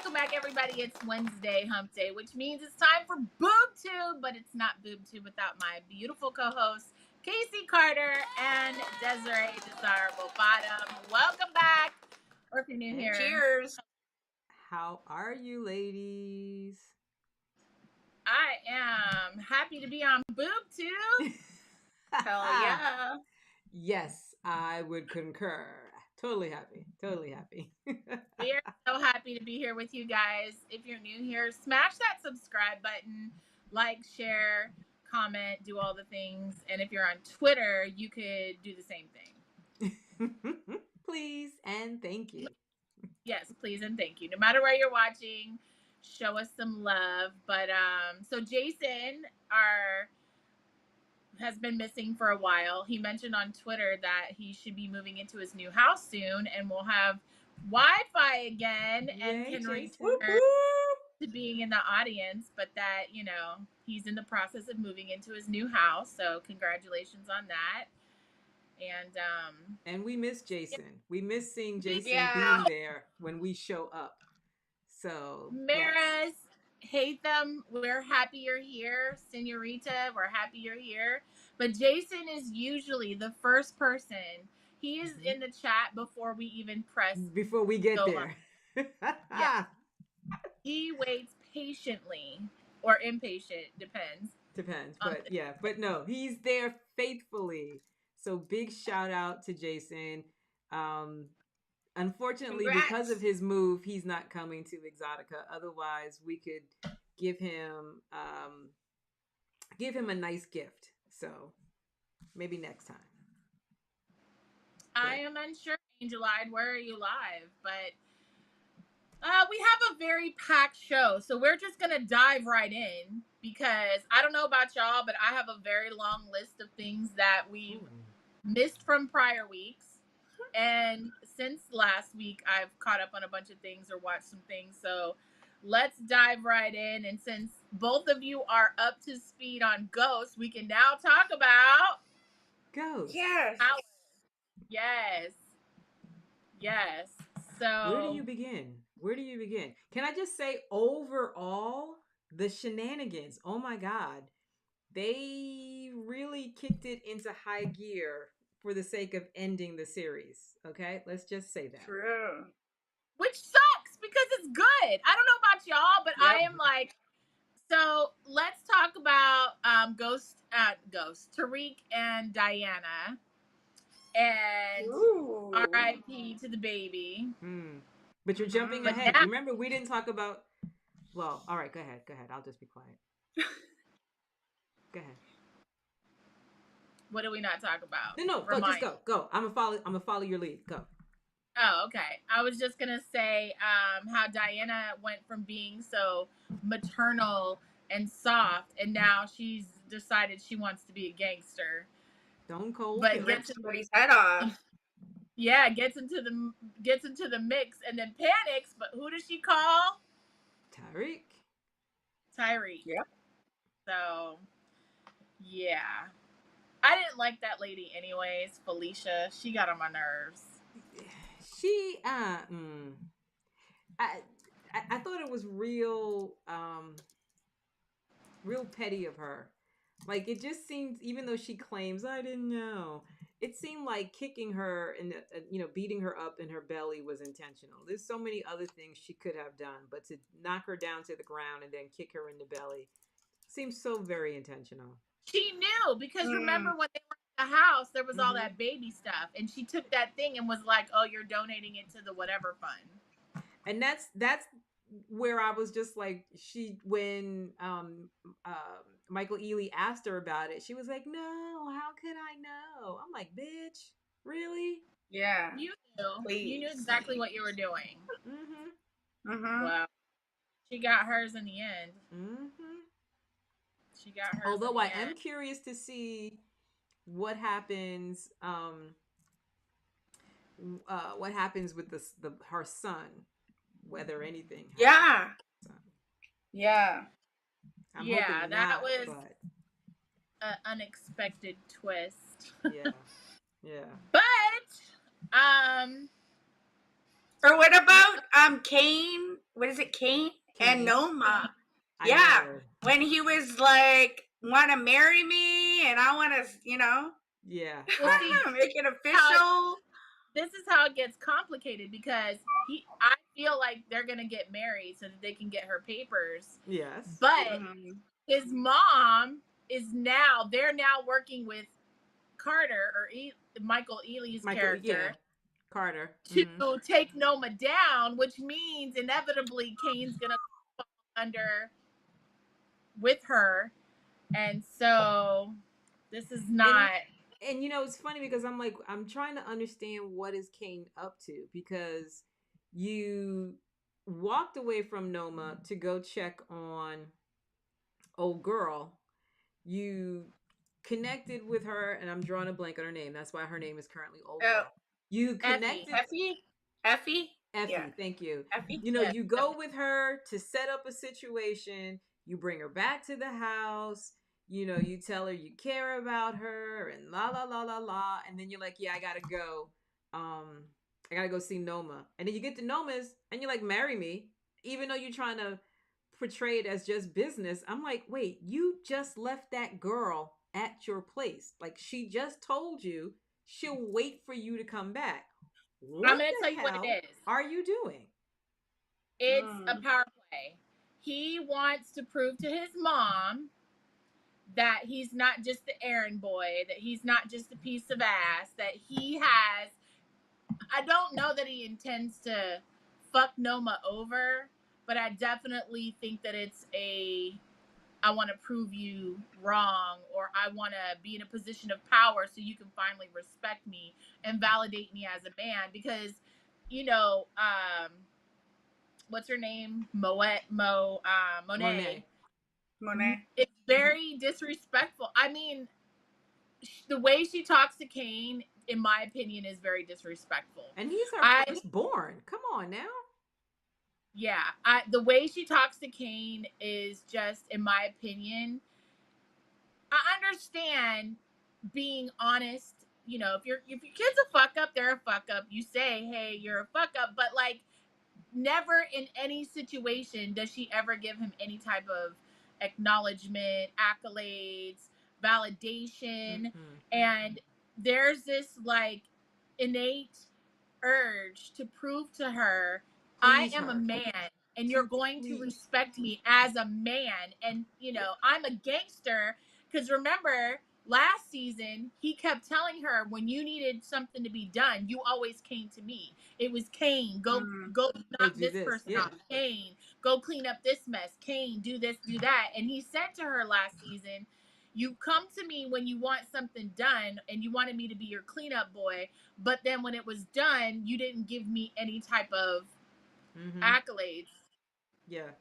Welcome back, everybody. It's Wednesday, hump day, which means it's time for BoobTube, but it's not BoobTube without my beautiful co-hosts, Casey Carter and Desiree Desirable Bottom. Welcome back. Or if you're new here. Cheers. How are you, ladies? I am happy to be on BoobTube. Hell yeah. Yes, I would concur. Totally happy. Totally happy. We are so happy to be here with you guys. If you're new here, smash that subscribe button, like, share, comment, do all the things. And if you're on Twitter, you could do the same thing. Please and thank you. Yes, please and thank you. No matter where you're watching, show us some love. But so Jason has been missing for a while. He mentioned on Twitter that he should be moving into his new house soon, and we'll have Wi-Fi again. Yay, and can Jason. return to being in the audience. But that, you know, he's in the process of moving into his new house. So congratulations on that. And we miss Jason. We miss seeing Jason Yeah. being there when we show up. So Maris, Hatham, we're happy you're here. Senorita, we're happy you're here. But Jason is usually the first person. He is in the chat before we even press. Before we get there. Yeah. He waits patiently or impatient, depends. But yeah, but no, he's there faithfully. So big shout out to Jason. Unfortunately, Congrats. because of his move, he's not coming to EXXXOTICA. Otherwise, we could give him a nice gift. So maybe next time. I am unsure, Angel-Eyed, where are you live? But we have a very packed show, so we're just gonna dive right in because I don't know about y'all, but I have a very long list of things that we've missed from prior weeks. And since last week, I've caught up on a bunch of things or watched some things. So let's dive right in. And since both of you are up to speed on Ghost, we can now talk about Ghost. Yes. Yes. So where do you begin? Can I just say, overall, the shenanigans, oh my God, they really kicked it into high gear for the sake of ending the series. Okay, let's just say that. True. Which sucks because it's good. I don't know about y'all, but Yep. I am like, so let's talk about Ghost, Tariq and Diana, and R.I.P. to the baby. But you're jumping ahead. Now, remember, we didn't talk about. Well, all right, go ahead. I'll just be quiet. Go ahead. What do we not talk about? No, just go. I'm gonna follow your lead. Go. Oh, okay. I was just gonna say how Diana went from being so maternal and soft, and now she's decided she wants to be a gangster. Stone cold. But gets somebody's head off. Yeah, gets into the mix and then panics. But who does she call? Tariq. Yep. So, yeah. I didn't like that lady anyways, Felicia. She got on my nerves. She, I thought it was real petty of her. Like, it just seems, even though she claims, I didn't know, it seemed like kicking her and, beating her up in her belly was intentional. There's so many other things she could have done, but to knock her down to the ground and then kick her in the belly seems so very intentional. She knew because remember when they were in the house, there was all that baby stuff, and she took that thing and was like, "Oh, you're donating it to the whatever fund." And that's where I was just like, when Michael Ealy asked her about it, she was like, "No, how could I know?" I'm like, "Bitch, really?" Yeah. You knew. Please. You knew exactly what you were doing. Mm-hmm. Well, she got hers in the end. She got hers. Although I am curious to see what happens. What happens with her son? Whether anything. Yeah. I'm hoping that not, was an unexpected twist. Yeah. But or what about Kane what is it, Kane Kane. and Noma. I Yeah, know. when he was like, want to marry me and I want to, Yeah. Well, see, make it official. this is how it gets complicated because I feel like they're gonna get married so that they can get her papers. Yes. But his mom they're now working with Carter or Michael Ealy's character. Carter. To take Noma down, which means inevitably Kane's gonna fall under with her, and so this is not. And it's funny because I'm trying to understand what is Kane up to, because you walked away from Noma to go check on old girl. You connected with her, and I'm drawing a blank on her name. That's why her name is currently old girl. You connected. Effie. Yeah. Thank you. Effie. You go with her to set up a situation. You bring her back to the house. You tell her you care about her and la la la la la, and then you're like, yeah, I gotta go. I gotta go see Noma, and then you get to Noma's, and you're like, marry me, even though you're trying to portray it as just business. I'm like, wait, you just left that girl at your place. Like, she just told you she'll wait for you to come back. I'm going to tell you what it is. Are you doing? It's a power play. He wants to prove to his mom that he's not just the errand boy, that he's not just a piece of ass, that he has. I don't know that he intends to fuck Noma over, but I definitely think that it's I want to prove you wrong, or I want to be in a position of power so you can finally respect me and validate me as a man. Because, what's her name? Monet. It's very disrespectful. I mean, the way she talks to Kane, in my opinion, is very disrespectful. And he's her firstborn. Come on now. Yeah, the way she talks to Kane is just, in my opinion, I understand being honest. If your kid's a fuck up, they're a fuck up. You say, hey, you're a fuck up, but like, never in any situation does she ever give him any type of acknowledgement, accolades, validation. And there's this like innate urge to prove to her, I am a man and you're going to respect me as a man. And I'm a gangster, because remember last season he kept telling her, when you needed something to be done, you always came to me. It was Kane, go knock this person off. Kane, go clean up this mess. Kane, do this, do that. And he said to her last season, you come to me when you want something done and you wanted me to be your cleanup boy, but then when it was done, you didn't give me any type of accolades. Yeah.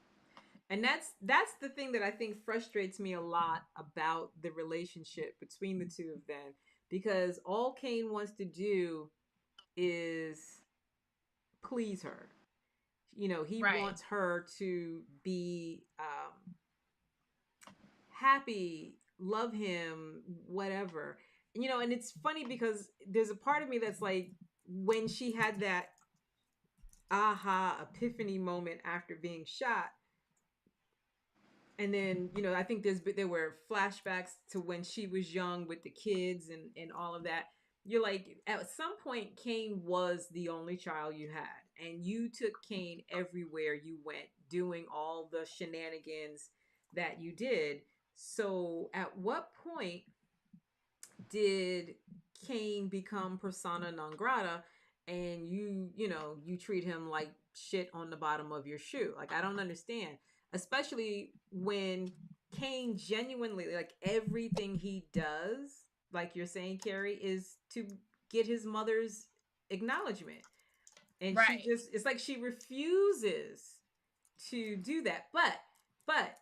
And that's the thing that I think frustrates me a lot about the relationship between the two of them, because all Kane wants to do is please her. He wants her to be happy, love him, whatever. And it's funny because there's a part of me that's like, when she had that aha epiphany moment after being shot, and then I think there were flashbacks to when she was young with the kids and all of that. You're like, at some point Kane was the only child you had, and you took Kane everywhere you went, doing all the shenanigans that you did. So at what point did Kane become persona non grata, and you treat him like shit on the bottom of your shoe? Like, I don't understand, especially when Kane genuinely, like, everything he does, like you're saying, Kari, is to get his mother's acknowledgement. And she just, it's like she refuses to do that. But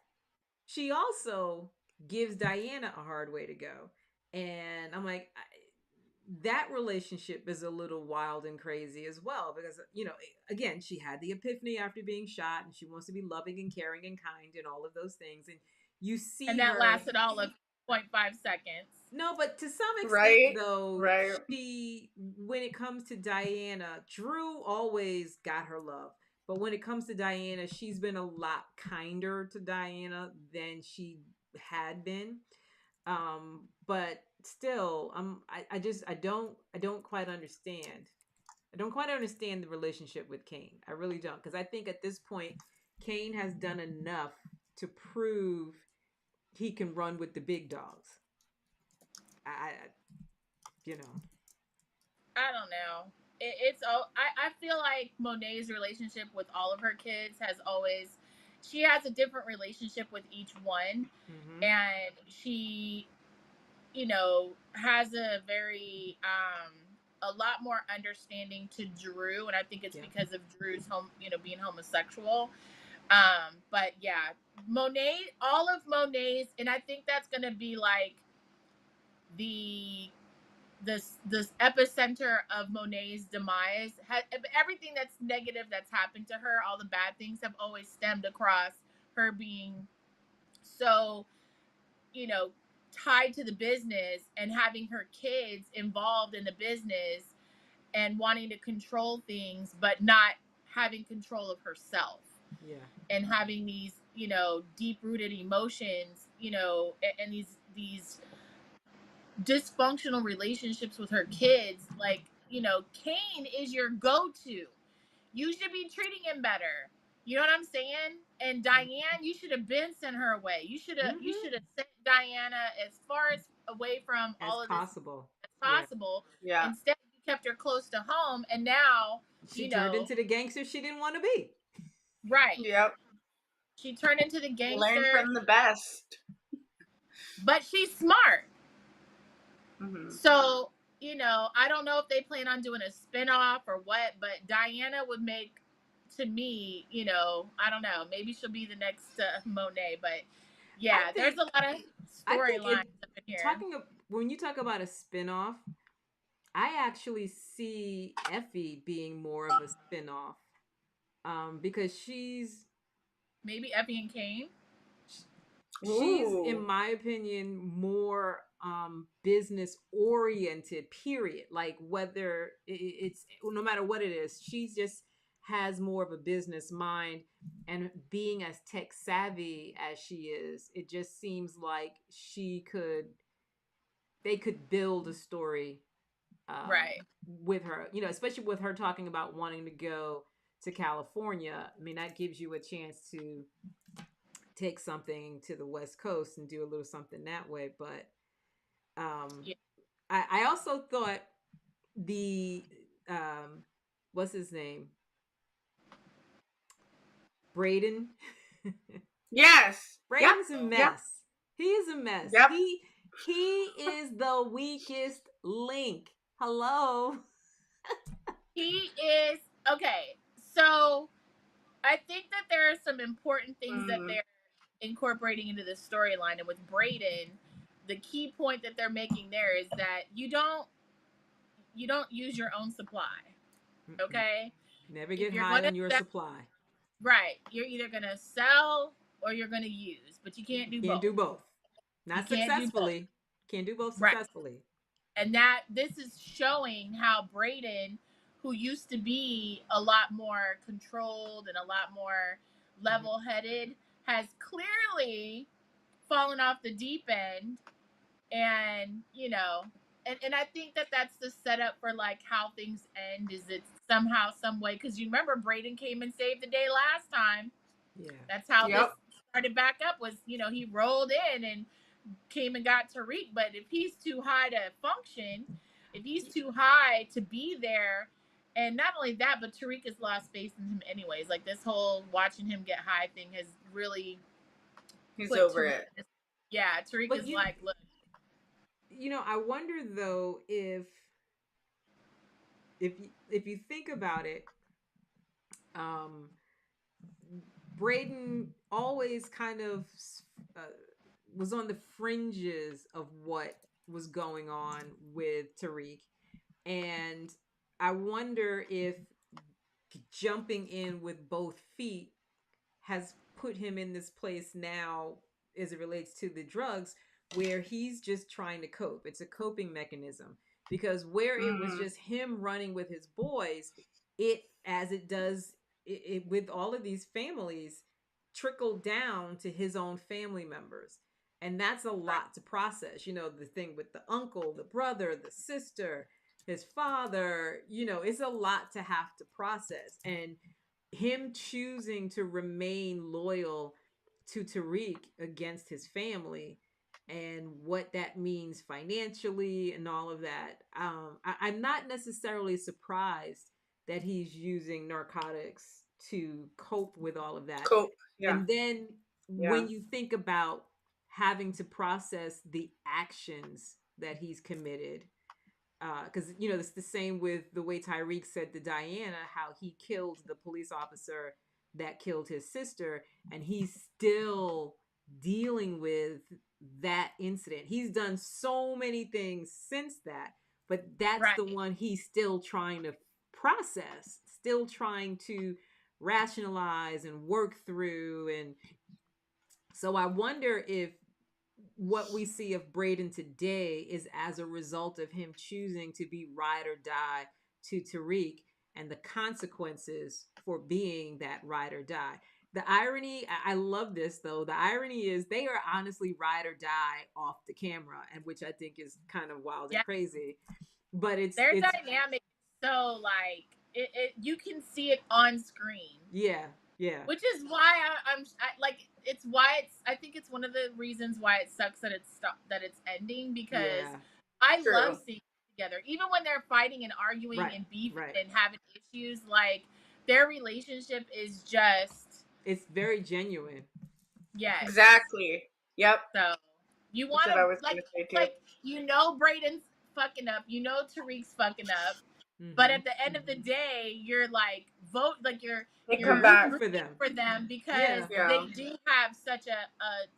she also gives Diana a hard way to go. And I'm like, that relationship is a little wild and crazy as well, because again, she had the epiphany after being shot, and she wants to be loving and caring and kind and all of those things, and you see and that lasted all of 0.5 seconds. No, but to some extent, though, she, when it comes to Diana, Drew always got her love, But when it comes to Diana, she's been a lot kinder to Diana than she had been. But still, I don't quite understand. I don't quite understand the relationship with Kane. I really don't, because I think at this point, Kane has done enough to prove he can run with the big dogs. I you know. I don't know. It's oh, I feel like Monet's relationship with all of her kids has always, she has a different relationship with each one, Mm-hmm. and she, has a very a lot more understanding to Drew, and I think it's Yeah. because of Drew's being homosexual. But yeah, Monet, all of Monet's, and I think that's gonna be like the this epicenter of Monet's demise. Everything that's negative that's happened to her, all the bad things have always stemmed across her being so, you know, tied to the business and having her kids involved in the business and wanting to control things, but not having control of herself Yeah. and having these, deep rooted emotions, and these dysfunctional relationships with her kids. Like, Kane is your go-to. You should be treating him better. You know what I'm saying? And Diane, you should have been sent her away. You Mm-hmm. should have sent Diana as far as away from As all of this possible. as Yeah. possible. Yeah. Instead, you kept her close to home, and now, She turned into the gangster she didn't want to be. right. Yep. She turned into the Learn gangster, from the best. but she's smart. Mm-hmm. So, I don't know if they plan on doing a spinoff or what, but Diana would make, to me, I don't know. Maybe she'll be the next Monet, but I yeah, there's think a lot of I think it storylines up in here. when you talk about a spin-off, I actually see Effie being more of a spin-off. Because Maybe Effie and Kane. she's in Ooh. my opinion more business oriented, period. Like whether it's no matter what it is, she just has more of a business mind, and being as tech savvy as she is, it just seems like they could build a story Right. with her, especially with her talking about wanting to go to California. I mean, that gives you a chance to take something to the West Coast and do a little something that way. But Yeah. I also thought the what's his name, Braden. Yes. Yep. Braden's a Yep. mess. He is a mess. Yep. He is the weakest link. Hello. He is okay. So I think that there are some important things that Mm-hmm. they're incorporating into the storyline, and with Braden, the key point that they're making there is that you don't use your own supply. Mm-mm. Okay, Never if get you're high gonna on your sell, supply. right, you're either gonna sell or you're gonna use, but you can't do Can't both. do both. You Not can't do both. successfully. Can't do both Right. successfully. And that this is showing how Braden, who used to be a lot more controlled and a lot more Mhm. level-headed, has clearly fallen off the deep end. And and I think that that's the setup for like how things end, is it somehow some way, because you remember Braden came and saved the day last time. Yeah. That's how this Yep. started back up, was he rolled in and came and got Tariq. But if he's too high to function, if he's too high to be there, and not only that, but Tariq has lost faith in him anyways. Like, this whole watching him get high thing has really He's put over Tariq. it. Yeah, Tariq But is like, look, I wonder though if you think about it, um, Braden always kind of uh, was on the fringes of what was going on with Tariq, and I wonder if jumping in with both feet has put him in this place now as it relates to the drugs, where he's just trying to cope. It's a coping mechanism, because where it was Mm-hmm. just him running with his boys, it as it does with all of these families, trickled down to his own family members. And that's a lot to process. You know, the thing with the uncle, the brother, the sister, his father, you know, it's a lot to have to process. And him choosing to remain loyal to Tariq against his family and what that means financially and all of that. I'm not necessarily surprised that he's using narcotics to cope with all of that. Cope. Yeah. And then Yeah. when you think about having to process the actions that he's committed, because you know it's the same with the way Tyreek said to Diana how he killed the police officer that killed his sister, and he's still dealing with that incident. He's done so many things since that, but that's the one he's still trying to process, still trying to rationalize and work through. And so I wonder if what we see of Braden today is as a result of him choosing to be ride or die to Tariq and the consequences for being that ride or die. The irony, I love this though. The irony is they are honestly ride or die off the camera, and which I think is kind of wild and crazy. But their it's dynamic is so like it you can see it on screen. Yeah. Which is why it's why I think it's one of the reasons why it sucks that it's ending, because I love seeing them together, even when they're fighting and arguing and beefing and having issues. Like their relationship is just, it's very genuine. Yes, exactly. Yep. So you want to like you know Braden's fucking up, you know Tariq's fucking up. But at the end of the day, you're like you're rooting for them because they do have such a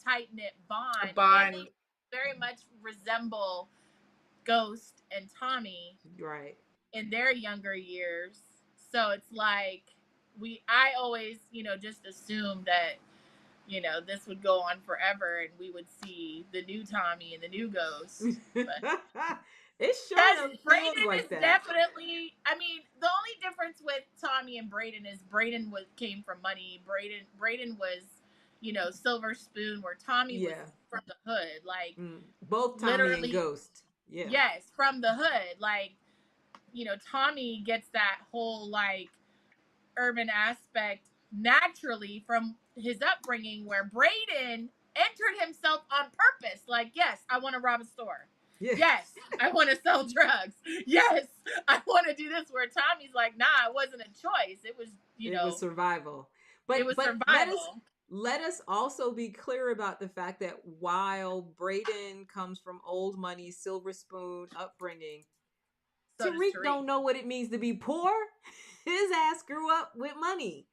tight knit bond. And they very much resemble Ghost and Tommy, in their younger years. So it's like I always just assumed that this would go on forever and we would see the new Tommy and the new Ghost. But it sure Braden like is that. definitely. I mean, the only difference with Tommy and Braden is Braden came from money. Braden was, silver spoon, where Tommy was from the hood. Like both Tommy literally, and Ghost. Yeah. Yes, from the hood. Like Tommy gets that whole like urban aspect naturally from his upbringing, where Braden entered himself on purpose. Like, yes, I want to rob a store. Yes, I want to sell drugs. Yes, I want to do this. Where Tommy's like, nah, it wasn't a choice. It was, it was survival. But it was survival. Let us also be clear about the fact that while Braden comes from old money, silver spoon upbringing, Tariq don't know what it means to be poor. His ass grew up with money.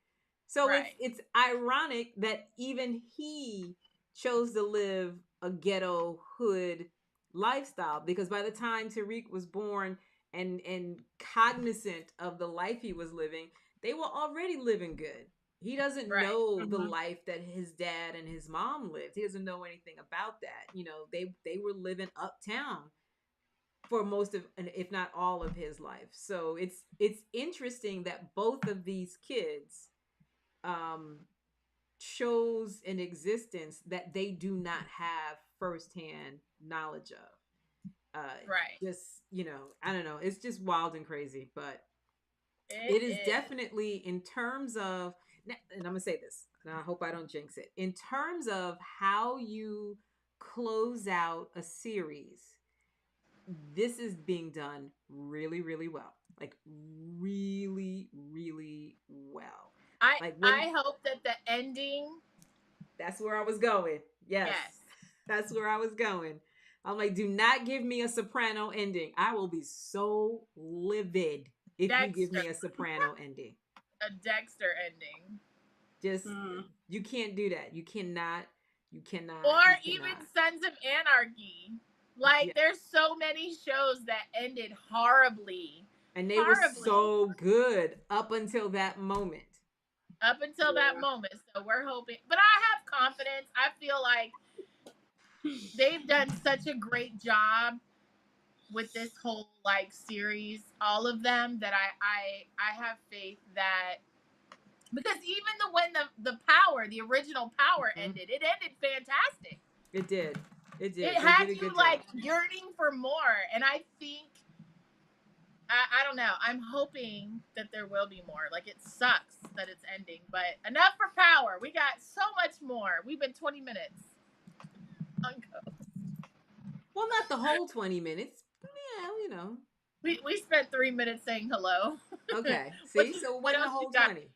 So it's ironic that even he chose to live a ghetto hood lifestyle, because by the time Tariq was born and cognizant of the life he was living, they were already living good. He doesn't know the life that his dad and his mom lived. He doesn't know anything about that. They were living uptown for most of, if not all of his life. So it's interesting that both of these kids chose an existence that they do not have firsthand knowledge of. Just, I don't know. It's just wild and crazy, but it is definitely in terms of, and I'm going to say this, and I hope I don't jinx it, in terms of how you close out a series, this is being done really, really well. Like really, really well. I hope that the ending. That's where I was going. Yes. That's where I was going. I'm like, do not give me a Soprano ending. I will be so livid if you give me a Soprano ending. A Dexter ending. Just you can't do that. You cannot. Or even Sons of Anarchy. Like there's so many shows that ended horribly. And they were so good up until that moment. So we're hoping. But I have confidence. I feel like they've done such a great job with this whole like series, all of them, that I have faith that Because even when the original Power ended, it ended fantastic. It did. It It did. They had did a you good like job. yearning for more, and I think I don't know. I'm hoping that there will be more. Like, it sucks that it's ending, but enough for Power. We got so much more. We've been 20 minutes. Well, not the whole 20 minutes. Yeah, you know. We spent 3 minutes saying hello. Okay. what See, so it what wasn't the else you whole got? 20.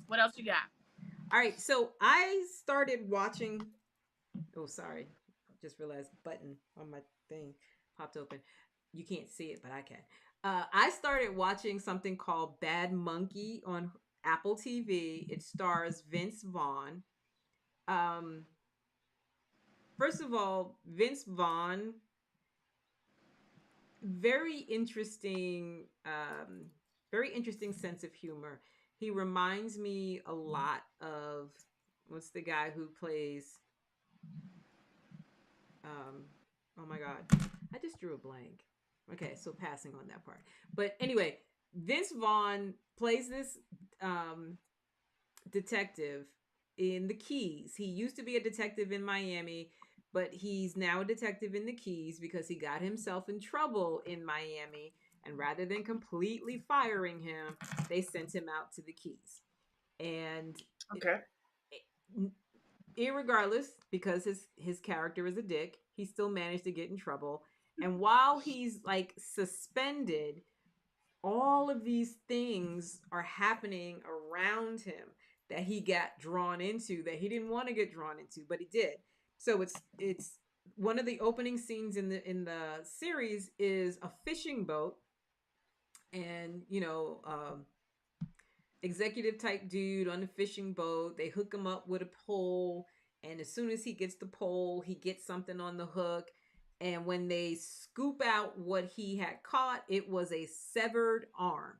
What else you got? All right. So I started watching. Oh, sorry. Just realized button on my thing popped open. You can't see it, but I can. I started watching something called Bad Monkey on Apple TV. It stars Vince Vaughn. Um, First of all, Vince Vaughn, very interesting, very interesting sense of humor. He reminds me a lot of what's the guy who plays oh my god, I just drew a blank. Okay, so passing on that part. But anyway, Vince Vaughn plays this detective in the Keys. He used to be a detective in Miami, but he's now a detective in the Keys because he got himself in trouble in Miami. And rather than completely firing him, they sent him out to the Keys. And Okay. irregardless, because his character is a dick, he still managed to get in trouble. And while he's like suspended, all of these things are happening around him that he got drawn into that he didn't want to get drawn into, but he did. So it's one of the opening scenes in the series is a fishing boat, and executive type dude on a fishing boat. They hook him up with a pole, and as soon as he gets the pole, he gets something on the hook. And when they scoop out what he had caught, it was a severed arm.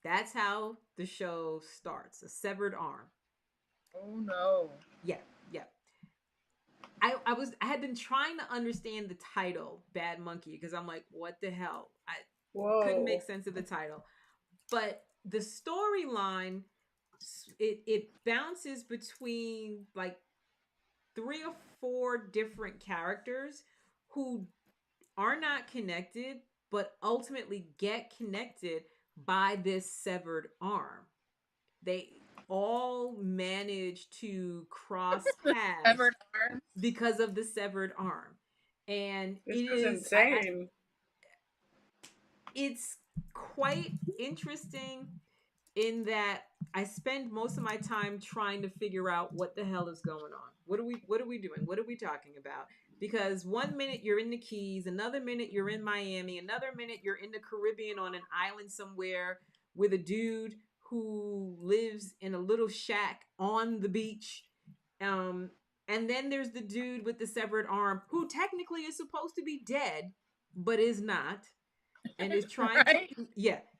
That's how the show starts. A severed arm. Oh no. Yeah, yeah. I had been trying to understand the title, Bad Monkey, because I'm like, what the hell? I couldn't make Whoa. sense of the title. But the storyline, it bounces between like 3 or 4 different characters who are not connected, but ultimately get connected by this severed arm. They all manage to cross paths Severed arm. because of the severed arm. And This it is is insane. it's quite interesting in that I spend most of my time trying to figure out what the hell is going on. What are we doing? What are we talking about? Because one minute you're in the Keys, another minute you're in Miami, another minute you're in the Caribbean on an island somewhere with a dude who lives in a little shack on the beach. Um, and then there's the dude with the severed arm who technically is supposed to be dead, but is not, and is trying to Right?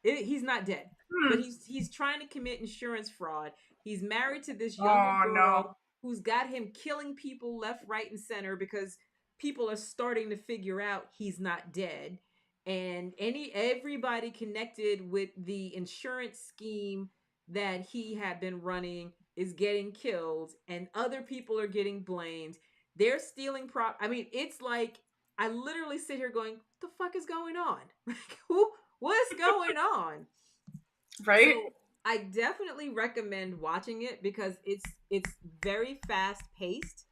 he's not dead, but Hmm. he's trying to commit insurance fraud. He's married to this younger Oh no. girl who's got him killing people left, right, and center because people are starting to figure out he's not dead. And everybody connected with the insurance scheme that he had been running is getting killed, and other people are getting blamed. They're stealing I mean, it's like I literally sit here going, "What the fuck is going on? What's going on?" Right? So I definitely recommend watching it because it's very fast paced,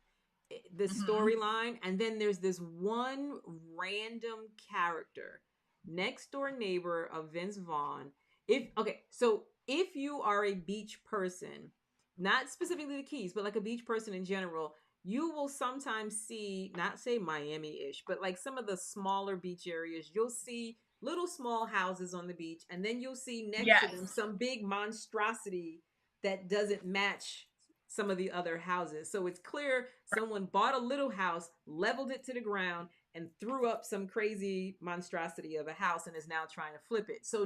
the Mm-hmm. storyline, and then there's this one random character, next door neighbor of Vince Vaughn. If you are a beach person, not specifically the Keys, but like a beach person in general, you will sometimes see, not say Miami-ish, but like some of the smaller beach areas, you'll see little small houses on the beach, and then you'll see next to Yes. them some big monstrosity that doesn't match some of the other houses. So it's clear someone bought a little house, leveled it to the ground, and threw up some crazy monstrosity of a house and is now trying to flip it. So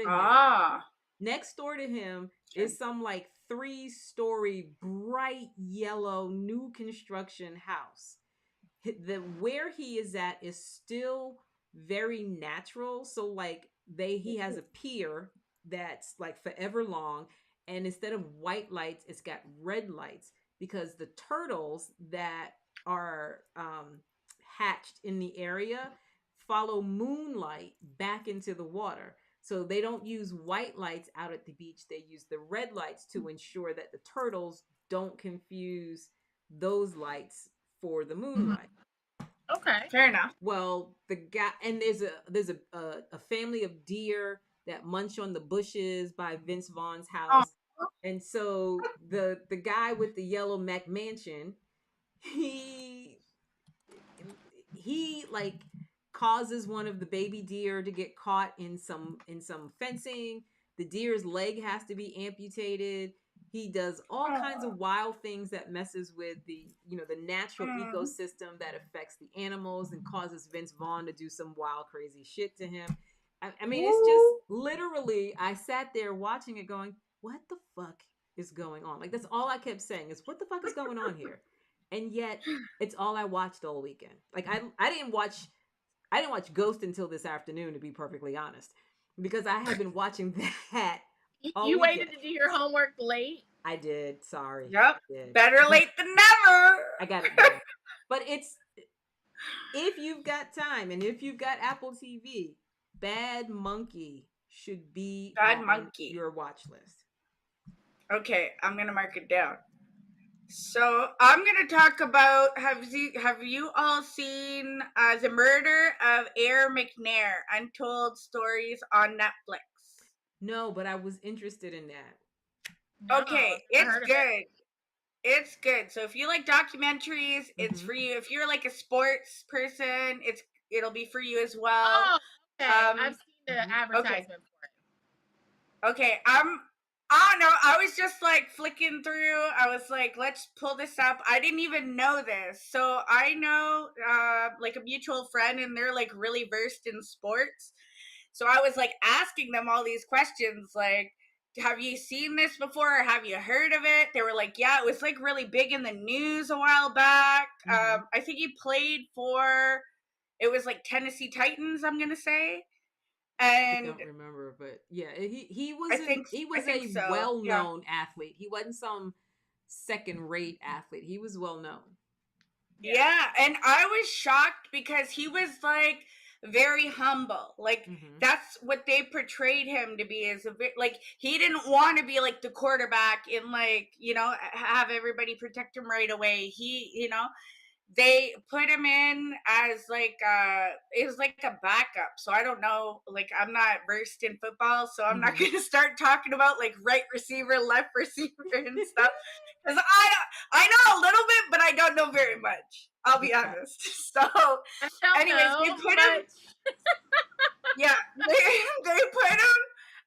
Ah. next door to him is some like 3-story bright yellow new construction house. The where he is at is still very natural. So like he has a pier that's like forever long. And instead of white lights, it's got red lights because the turtles that are hatched in the area follow moonlight back into the water. So they don't use white lights out at the beach. They use the red lights to ensure that the turtles don't confuse those lights for the moonlight. Okay. Fair enough. Well, the guy, and there's a family of deer that munch on the bushes by Vince Vaughn's Oh, house. And so the guy with the yellow Mac mansion, he he like causes one of the baby deer to get caught in some fencing. The deer's leg has to be amputated. He does all kinds of wild things that messes with the the natural ecosystem that affects the animals and causes Vince Vaughn to do some wild crazy shit to him. I mean, it's just literally, I sat there watching it going, what the fuck is going on? Like, that's all I kept saying is, what the fuck is going on here? And yet it's all I watched all weekend. Like, I didn't watch Ghost until this afternoon, to be perfectly honest, because I had been watching that all You weekend. waited to do your homework late? I did. Sorry. Yep. I did. Better late than never. I got it done. But it's, if you've got time and if you've got Apple TV, Bad Monkey should be on your watch list. Okay, I'm gonna mark it down. So I'm gonna talk about, have you all seen the murder of Air McNair, Untold Stories on Netflix? No, but I was interested in that. No, Okay, it's good. It's good. So if you like documentaries, it's for you. If you're like a sports person, it'll be for you as well. Oh, okay. I've seen the advertisement for it. Okay, I don't know. I was just like flicking through. I was like, let's pull this up. I didn't even know this. So I know like a mutual friend, and they're like really versed in sports. So I was like asking them all these questions, like, have you seen this before, or have you heard of it? They were like, yeah, it was like really big in the news a while back. I think he played for, it was like Tennessee Titans, I'm gonna say. And I don't remember, but yeah, he was a well-known athlete. He wasn't some second-rate athlete. He was well-known. Yeah, and I was shocked because he was like very humble. Like that's what they portrayed him to be, as a bit like he didn't want to be like the quarterback and like, have everybody protect him right away. He, they put him in as like it was like a backup. So I don't know, like I'm not versed in football, so I'm not going to start talking about like right receiver, left receiver and stuff, because I know a little bit, but I don't know very much, I'll be honest. So anyways, they put him yeah, they put him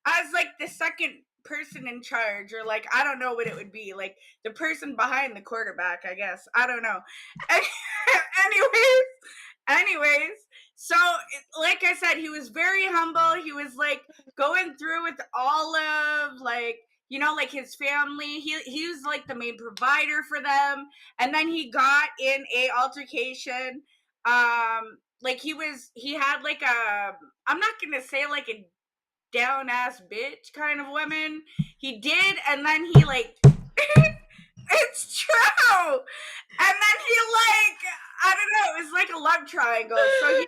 as like the second person in charge, or like I don't know what it would be, like the person behind the quarterback, I guess. I don't know. anyways, so like I said, he was very humble. He was like going through with all of like, like his family. He was like the main provider for them, and then he got in a altercation. Like he had like a, I'm not gonna say like a down ass bitch kind of woman. He did, and then he like it's true. And then he like, I don't know, it was like a love triangle. So he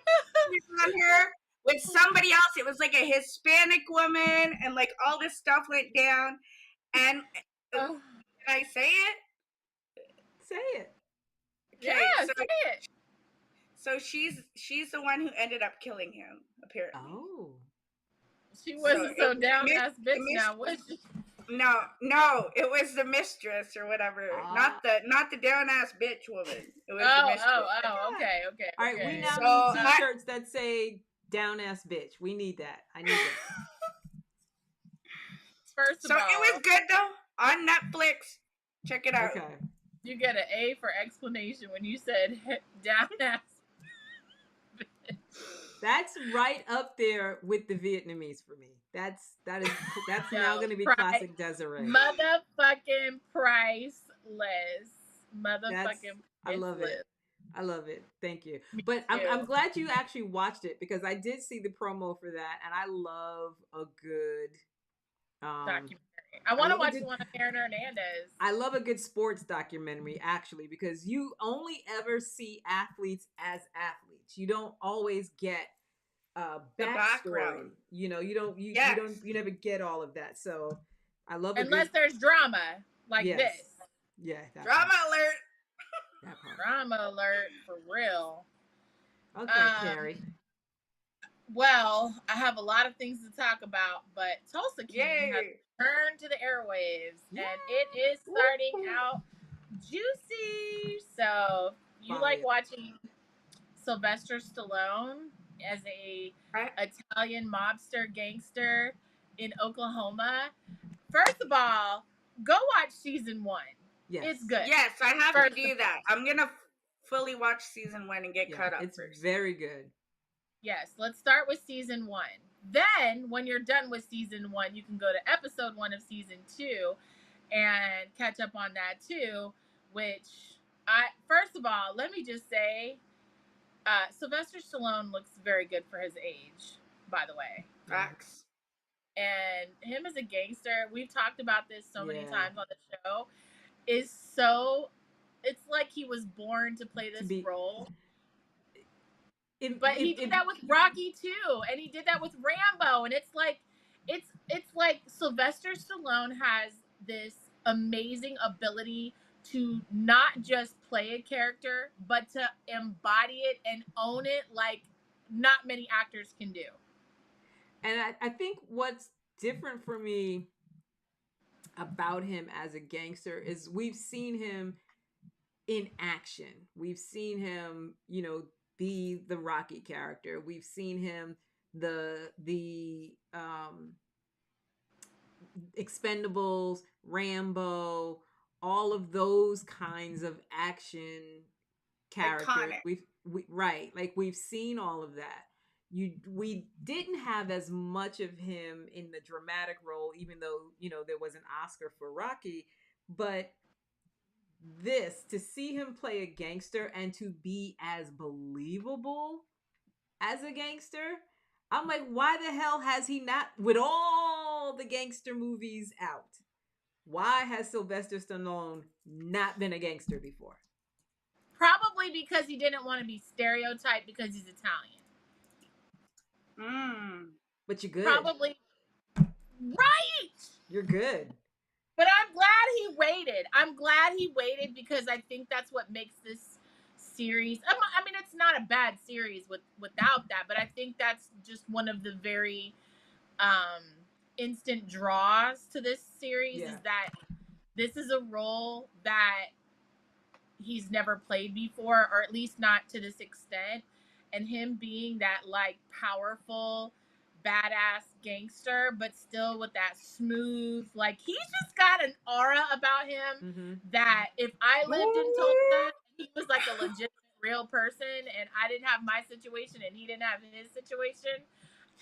was on her with somebody else. It was like a Hispanic woman, and like all this stuff went down. And can I say it? Say it. Okay, yeah, say it. So she's the one who ended up killing him, apparently. Oh. She wasn't so down ass bitch now, was she? No, it was the mistress or whatever. Not the down ass bitch woman. It was the mistress. Okay. All right, we now need t-shirts that say down ass bitch. We need that. I need that. First of all, it was good though, on Netflix. Check it out. Okay. You get an A for explanation when you said down ass. That's right up there with the Vietnamese for me. That's now going to be classic Desiree. Motherfucking priceless. Motherfucking priceless. I love it. I love it. Thank you. But I'm glad you actually watched it, because I did see the promo for that, and I love a good Um, I I want to love a watch good. the one of Aaron Hernandez. I love a good sports documentary actually because you only ever see athletes as athletes. You don't always get The backstory. background. You know, Yes. you never get all of that. So I love a Unless good there's drama like yes. this. Yeah, that Drama part. alert. That part. Drama alert for real. Okay, Kari. Well, I have a lot of things to talk about, but Tulsa King has Yay. returned to the airwaves, Yeah. and it is starting out juicy. So, you like Fire. watching Sylvester Stallone as a Italian mobster gangster in Oklahoma? First of all, go watch season 1. Yes. It's good. Yes, I have to do that. I'm gonna fully watch season 1 and get caught up it's first. very good. Yes, let's start with season 1. Then, when you're done with season 1, you can go to episode 1 of season 2 and catch up on that too. Which first of all, let me just say, Sylvester Stallone looks very good for his age, by the way. Facts. And him as a gangster, we've talked about this so many times on the show, is so, it's like he was born to play this role. But he did that with Rocky too, and he did that with Rambo, and it's like Sylvester Stallone has this amazing ability to not just play a character, but to embody it and own it like not many actors can do. And I think what's different for me about him as a gangster is we've seen him in action. We've seen him, be the Rocky character. We've seen him the Expendables, Rambo, all of those kinds of action characters. We've seen all of that. We didn't have as much of him in the dramatic role, even though there was an Oscar for Rocky, but to see him play a gangster and to be as believable as a gangster, I'm like, why the hell has he not, with all the gangster movies out, why has Sylvester Stallone not been a gangster before? Probably because he didn't want to be stereotyped because he's Italian. But you're good. Probably. Right! You're good. But I'm glad he waited. I'm glad he waited because I think that's what makes this series. I mean, it's not a bad series without that, but I think that's just one of the very instant draws to this series is that this is a role that he's never played before, or at least not to this extent. And him being that like powerful, badass gangster, but still with that smooth, like he's just got an aura about him that if I lived in Tulsa, he was like a legitimate real person, and I didn't have my situation and he didn't have his situation,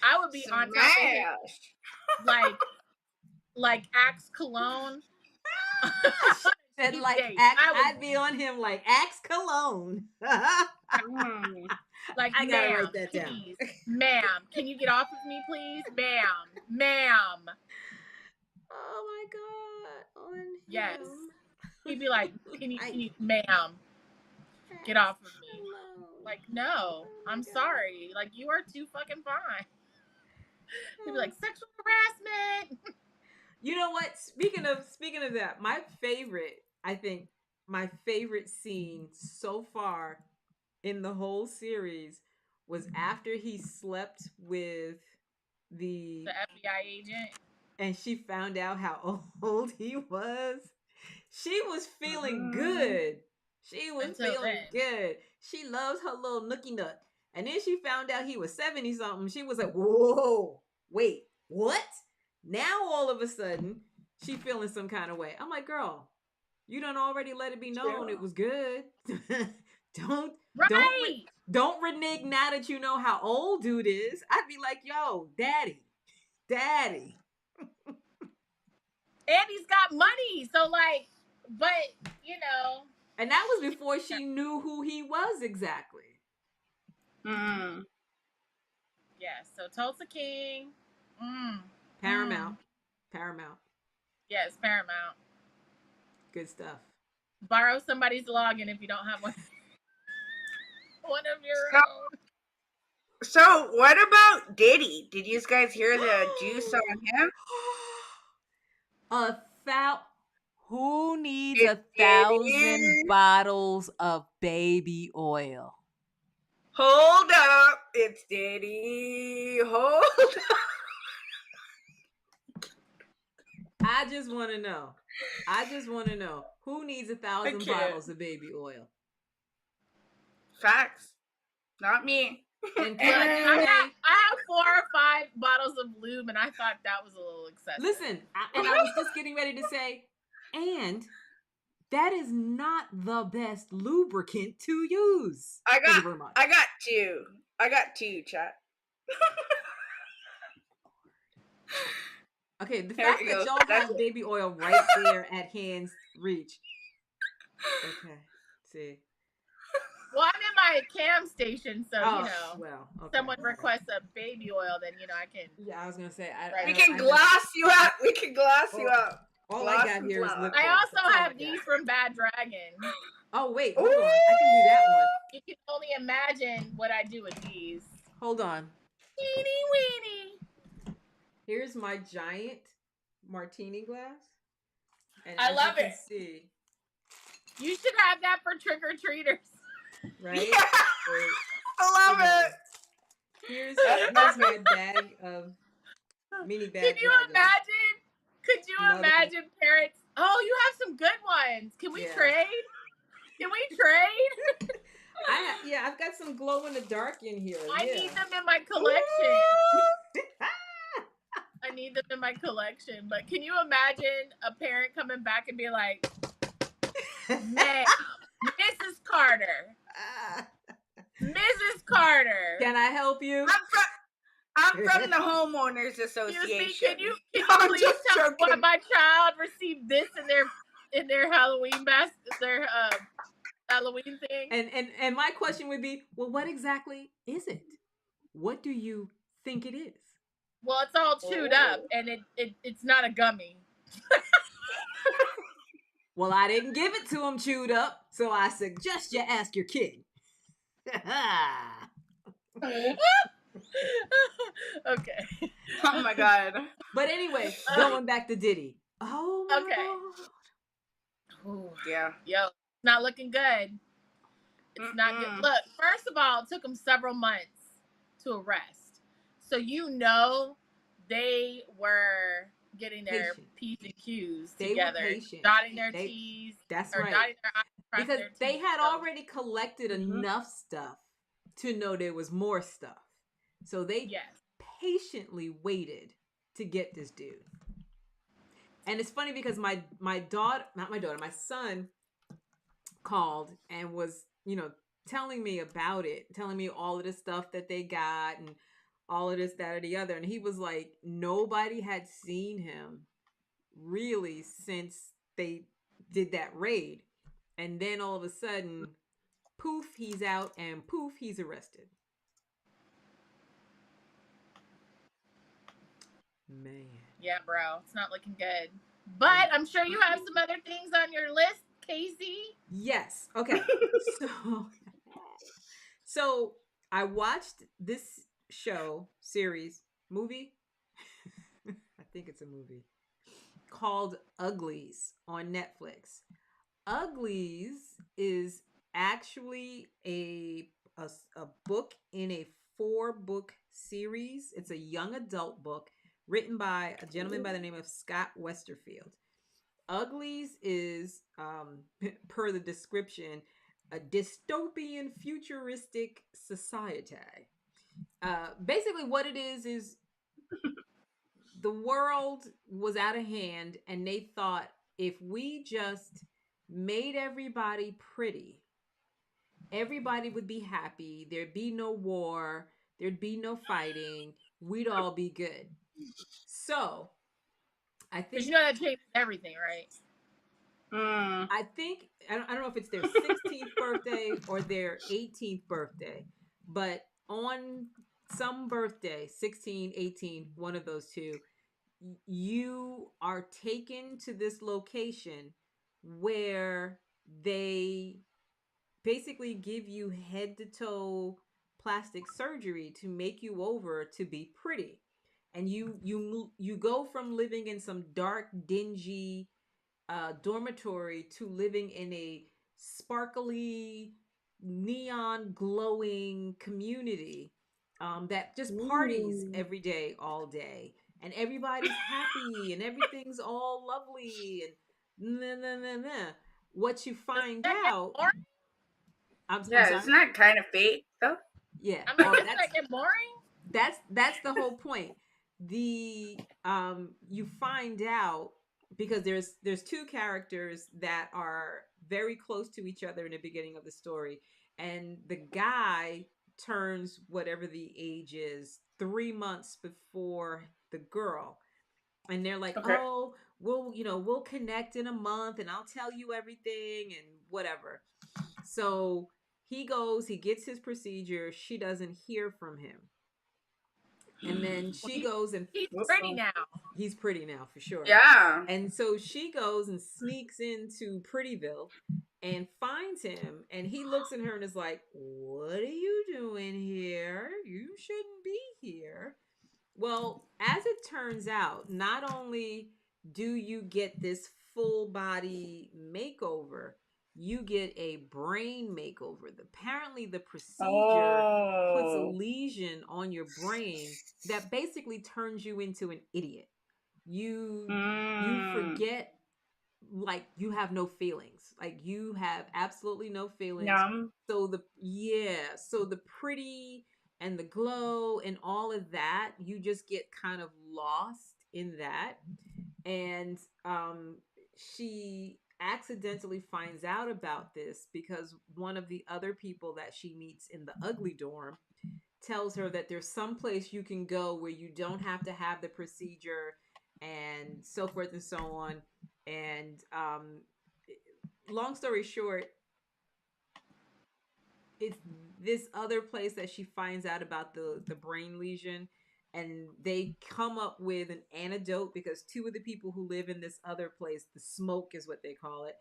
I would be on top of him like Axe Cologne. Said like I'd be on him like Axe Cologne. Like, I gotta write that down. Ma'am, can you get off of me, please? Ma'am. Oh my God. On him. Yes. He'd be like, can you, ma'am, get off of me. Like, no, I'm sorry. Like, you are too fucking fine. He'd be like, sexual harassment. You know what? Speaking of that, my favorite scene so far in the whole series was after he slept with the FBI agent, and she found out how old he was. She was feeling good. She was feeling good. She loves her little nookie nut. And then she found out he was 70 something. She was like, whoa, wait, what? Now all of a sudden, she feeling some kind of way. I'm like, girl, you done already let it be known it was good. Don't renege now that you know how old dude is. I'd be like, yo, daddy. And he's got money, so like, but and that was before she knew who he was exactly. Yeah, so Tulsa King, Paramount. Paramount. Yes, Paramount. Good stuff. Borrow somebody's login if you don't have one. One of your own. So, what about Diddy? Did you guys hear the juice on him? Who needs It's 1,000 Diddy. bottles of baby oil? Hold up. It's Diddy. Hold up. I just want to know. Who needs 1,000 bottles of baby oil? Facts. Not me. And Look, I have 4 or 5 bottles of lube, and I thought that was a little excessive. Listen, I was just getting ready to say, and that is not the best lubricant to use. I got 2. I got 2, chat. Okay, the fact that y'all have baby oil right there at hand's reach. Okay, see. Well, I'm in my cam station, so someone requests a baby oil, then I can. Yeah, I was gonna say we can glass you out. We can glass you out. All I got here is lip. I also have these from Bad Dragon. Oh wait, hold on. I can do that one. You can only imagine what I do with these. Hold on. Weenie weenie. Here's my giant martini glass. And I love it. See, you should have that for trick-or-treaters. Right? Yeah. I love it. Here's my bag of mini bag. Can you imagine? Could you imagine parents? Oh, you have some good ones. Can we trade? Can we trade? I've got some glow in the dark in here. I need them in my collection. I need them in my collection. But can you imagine a parent coming back and be like, "Ma'am, Mrs. Carter, Mrs. Carter, can I help you? I'm from the homeowners association. Excuse me, can you please tell me why my child received this in their Halloween basket, their Halloween thing?" And my question would be, well, what exactly is it? What do you think it is? Well, it's all chewed up, and it's not a gummy. Well, I didn't give it to him chewed up, so I suggest you ask your kid. Okay. Oh my god. But anyway, going back to Diddy. Oh my god. Ooh. Yeah. Yo, it's not looking good. It's not good. Look, first of all, it took them several months to arrest. So they were getting their P's and Q's together, dotting their T's. That's or right. Dotting their I's, because their T's, they had already collected enough stuff to know there was more stuff. So they patiently waited to get this dude. And it's funny because my son called and was, telling me about it, telling me all of the stuff that they got and all of this, that, or the other. And he was like, nobody had seen him really since they did that raid. And then all of a sudden, poof, he's out, and poof, he's arrested. Man. Yeah, bro. It's not looking good. But I'm sure you have some other things on your list, Casey. Yes. Okay. So I watched this movie. I think it's a movie called Uglies on Netflix. Uglies is actually a book in a 4-book series. It's a young adult book written by a gentleman by the name of Scott Westerfield. Uglies is, per the description, a dystopian futuristic society. Basically what it is the world was out of hand, and they thought if we just made everybody pretty, everybody would be happy. There'd be no war. There'd be no fighting. We'd all be good. So, I think... Because that changes everything, right? I think... I don't know if it's their 16th birthday or their 18th birthday. But on some birthday, 16, 18, one of those two, you are taken to this location where they basically give you head to toe plastic surgery to make you over to be pretty. And you go from living in some dark, dingy dormitory to living in a sparkly, neon glowing community that just parties Ooh. every day, all day. And everybody's happy and everything's all lovely and nah, nah, nah, nah. What you Does find that get out, boring? I'm Yeah, sorry. isn't that kind of fake though? Yeah. I'm like, Oh, doesn't that get boring? that's the whole point. The you find out because there's two characters that are very close to each other in the beginning of the story, and the guy turns whatever the age is 3 months before the girl, and they're like, Okay. oh, we'll connect in a month and I'll tell you everything and whatever. So he goes, he gets his procedure, she doesn't hear from him, and then Well, she goes and he's pretty Uh-oh. now. he's pretty now for sure. Yeah. And so she goes and sneaks into Prettyville and finds him, and he looks at her and is like, what are you doing here? You shouldn't be here. Well, as it turns out, not only do you get this full body makeover, you get a brain makeover. Apparently, the procedure puts a Oh. lesion on your brain that basically turns you into an idiot. You Mm. forget, like, you have no feelings. Like, you have absolutely no feelings. Numb. So the pretty and the glow and all of that, you just get kind of lost in that. And she accidentally finds out about this because one of the other people that she meets in the ugly dorm tells her that there's some place you can go where you don't have to have the procedure and so forth and so on. And long story short, it's this other place that she finds out about the brain lesion, and they come up with an antidote because two of the people who live in this other place, the smoke is what they call it,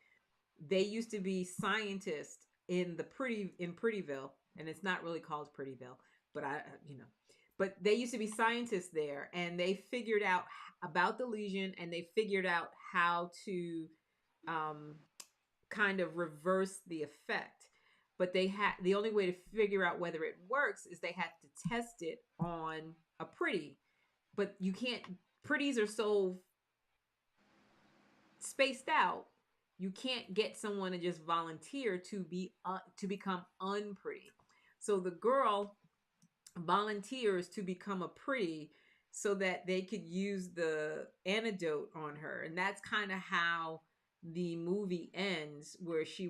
they used to be scientists in Prettyville, and it's not really called Prettyville, but but they used to be scientists there, and they figured out about the lesion, and they figured out how to um, kind of reverse the effect. But they had the only way to figure out whether it works is they had to test it on a pretty, but you can't. Pretties are so spaced out, you can't get someone to just volunteer to become unpretty. So the girl volunteers to become a pretty so that they could use the antidote on her, and that's kind of how the movie ends, where she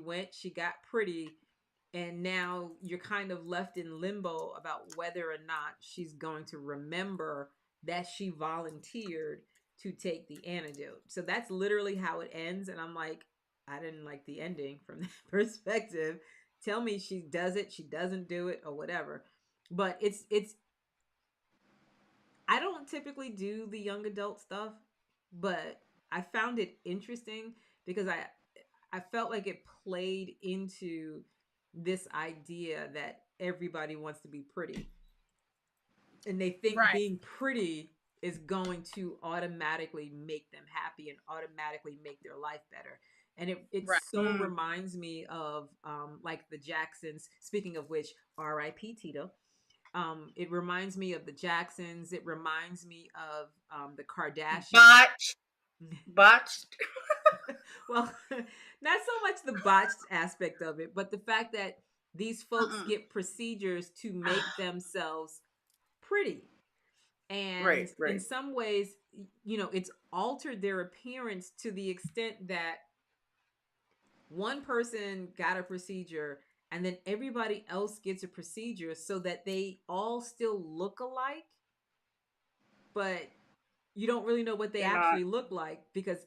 got pretty, and now you're kind of left in limbo about whether or not she's going to remember that she volunteered to take the antidote. So that's literally how it ends, and I'm like, I didn't like the ending from that perspective. Tell me she does it, she doesn't do it, or whatever. But it's I don't typically do the young adult stuff, but I found it interesting because I felt like it played into this idea that everybody wants to be pretty, and they think Right, being pretty is going to automatically make them happy and automatically make their life better. And it right. so Mm. reminds me of like the Jacksons. Speaking of which, R.I.P. Tito. It reminds me of the Jacksons. It reminds me of the Kardashians. Botched. Botched. Well, not so much the botched aspect of it, but the fact that these folks Mm-mm. get procedures to make themselves pretty. Right. And in Right. some ways, it's altered their appearance to the extent that one person got a procedure and then everybody else gets a procedure so that they all still look alike, but you don't really know what they They're not. actually look like because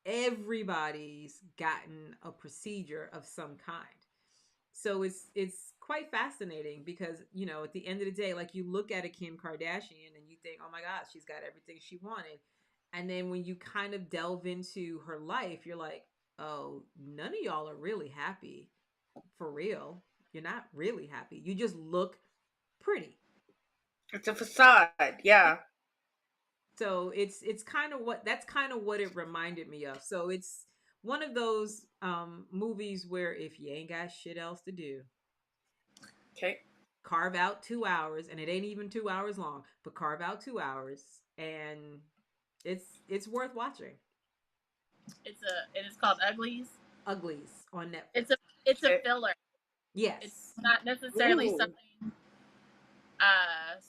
everybody's gotten a procedure of some kind. So it's quite fascinating because at the end of the day, like, you look at a Kim Kardashian and you think, oh my God, she's got everything she wanted, And then when you kind of delve into her life, you're like, oh, none of y'all are really happy. For real. You're not really happy. You just look pretty. It's a facade. Yeah. So it's kind of what it reminded me of. So it's one of those movies where if you ain't got shit else to do, okay, carve out 2 hours, and it ain't even 2 hours long, but carve out 2 hours, and it's worth watching. It is called Uglies. Uglies on Netflix. It's a filler. Yes. It's not necessarily something.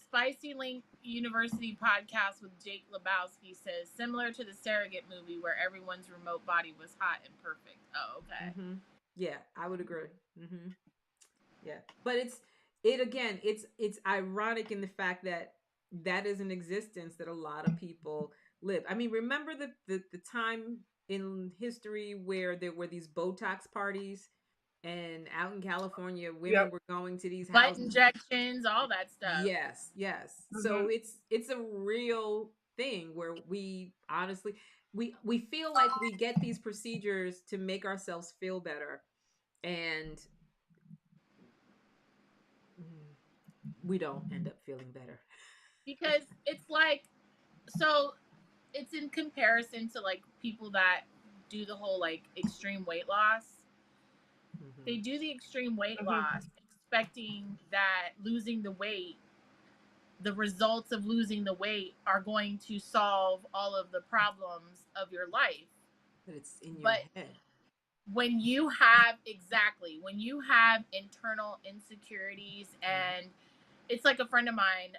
Spicy Link University podcast with Jake Lebowski says similar to the Surrogate movie where everyone's remote body was hot and perfect. Oh, okay. Mm-hmm. Yeah, I would agree. Mm-hmm. Yeah, but it's ironic in the fact that that is an existence that a lot of people live. I mean, remember the time in history where there were these Botox parties, and out in California, women were going to these butt houses, injections, all that stuff. Yes. Mm-hmm. So it's a real thing where we honestly we feel like we get these procedures to make ourselves feel better, and we don't end up feeling better because it's like, so it's in comparison to like people that do the whole like extreme weight loss. Mm-hmm. They do the extreme weight loss expecting that losing the weight, the results of losing the weight are going to solve all of the problems of your life. But it's in your head. When you have internal insecurities, and it's like a friend of mine,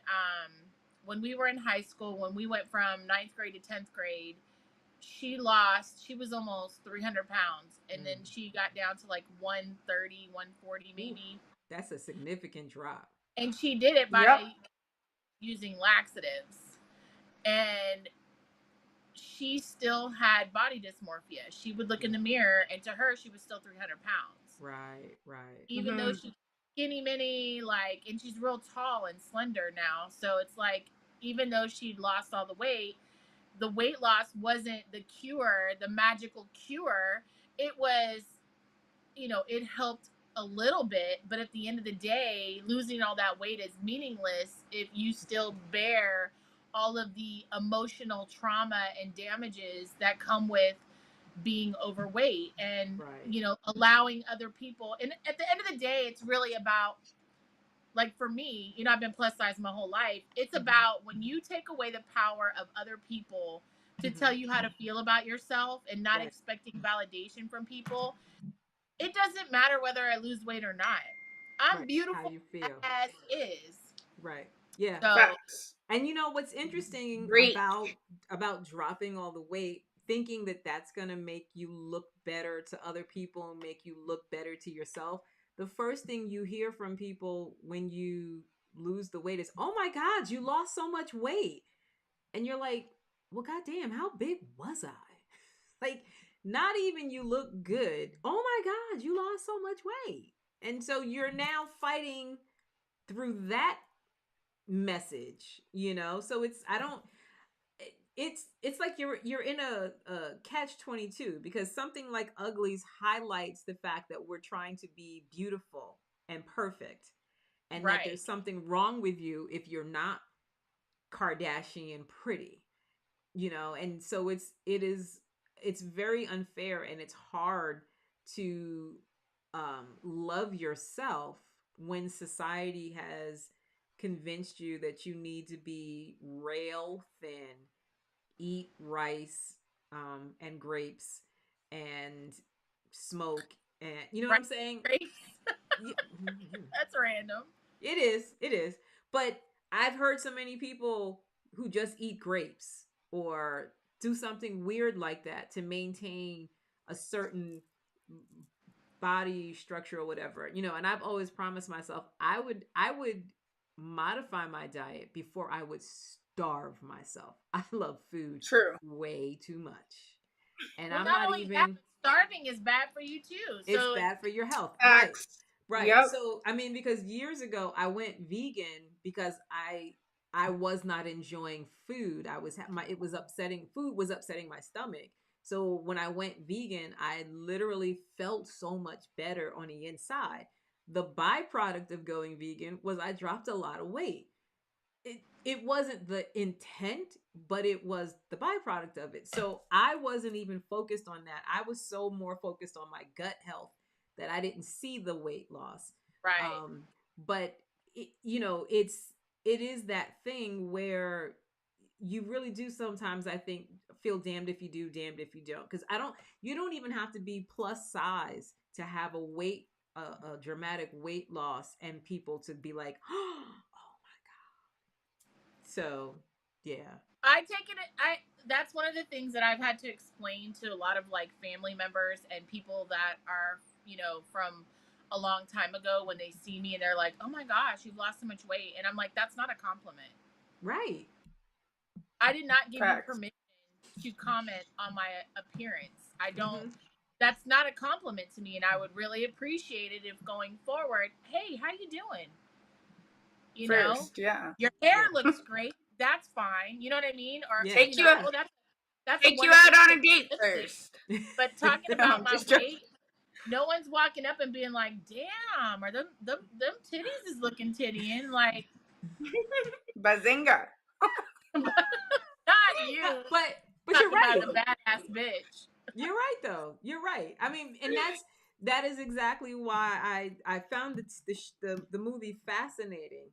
when we were in high school, when we went from 9th grade to 10th grade, she was almost 300 pounds, and then she got down to like 130, 140 maybe. That's a significant drop. And she did it by using laxatives. And she still had body dysmorphia. She would look in the mirror, and to her, she was still 300 pounds. Right. Even though she's skinny mini, like, and she's real tall and slender now. So it's like, even though she'd lost all the weight loss wasn't the cure, the magical cure. It was, it helped a little bit, but at the end of the day, losing all that weight is meaningless if you still bear all of the emotional trauma and damages that come with being overweight, and allowing other people. And at the end of the day, it's really about, like, for me, I've been plus size my whole life. It's about when you take away the power of other people to tell you how to feel about yourself and not expecting validation from people. It doesn't matter whether I lose weight or not. I'm beautiful how you feel. As is. Right. Yeah. So, and what's interesting about dropping all the weight, thinking that that's going to make you look better to other people, make you look better to yourself. The first thing you hear from people when you lose the weight is, "Oh my God, you lost so much weight." And you're like, well, goddamn, how big was I? Like, not even you look good. Oh my God, you lost so much weight. And so you're now fighting through that message, So it's like you're in a catch-22, because something like Uglies highlights the fact that we're trying to be beautiful and perfect, and that there's something wrong with you if you're not Kardashian pretty, and so it's very unfair, and it's hard to love yourself when society has convinced you that you need to be rail thin, eat rice and grapes, and smoke, and what I'm saying? That's random. It is. But I've heard so many people who just eat grapes or do something weird like that to maintain a certain body structure or whatever, and I've always promised myself I would modify my diet before I would starve myself. I love food way too much. And I'm not even starving is bad for you too. So it's bad for your health. Right. Yep. So, I mean, because years ago I went vegan because I I was not enjoying food. It was upsetting. Food was upsetting my stomach. So when I went vegan, I literally felt so much better on the inside. The byproduct of going vegan was I dropped a lot of weight. It wasn't the intent, but it was the byproduct of it. So I wasn't even focused on that. I was so more focused on my gut health that I didn't see the weight loss. Right. But it is that thing where you really do sometimes, I think, feel damned if you do, damned if you don't. Because you don't even have to be plus size to have a dramatic weight loss and people to be like, oh. So, yeah. I take it. That's one of the things that I've had to explain to a lot of like family members and people that are, from a long time ago when they see me and they're like, "Oh my gosh, you've lost so much weight," and I'm like, "That's not a compliment." Right. I did not give you Correct. permission to comment on my appearance. I don't. Mm-hmm. That's not a compliment to me, and I would really appreciate it if going forward, "Hey, how you doing?" First, yeah. Your hair looks great. That's fine. You know what I mean? Or Yeah. Take you out. oh, that's Take you out on a date first. But talking No, about I'm my just joking. weight, no one's walking up and being like, "Damn, or them titties is looking tittying." Like, Bazinga. not you. But Talk you're right. about a badass bitch. You're right though. You're right. I mean, and that is exactly why I found the movie fascinating.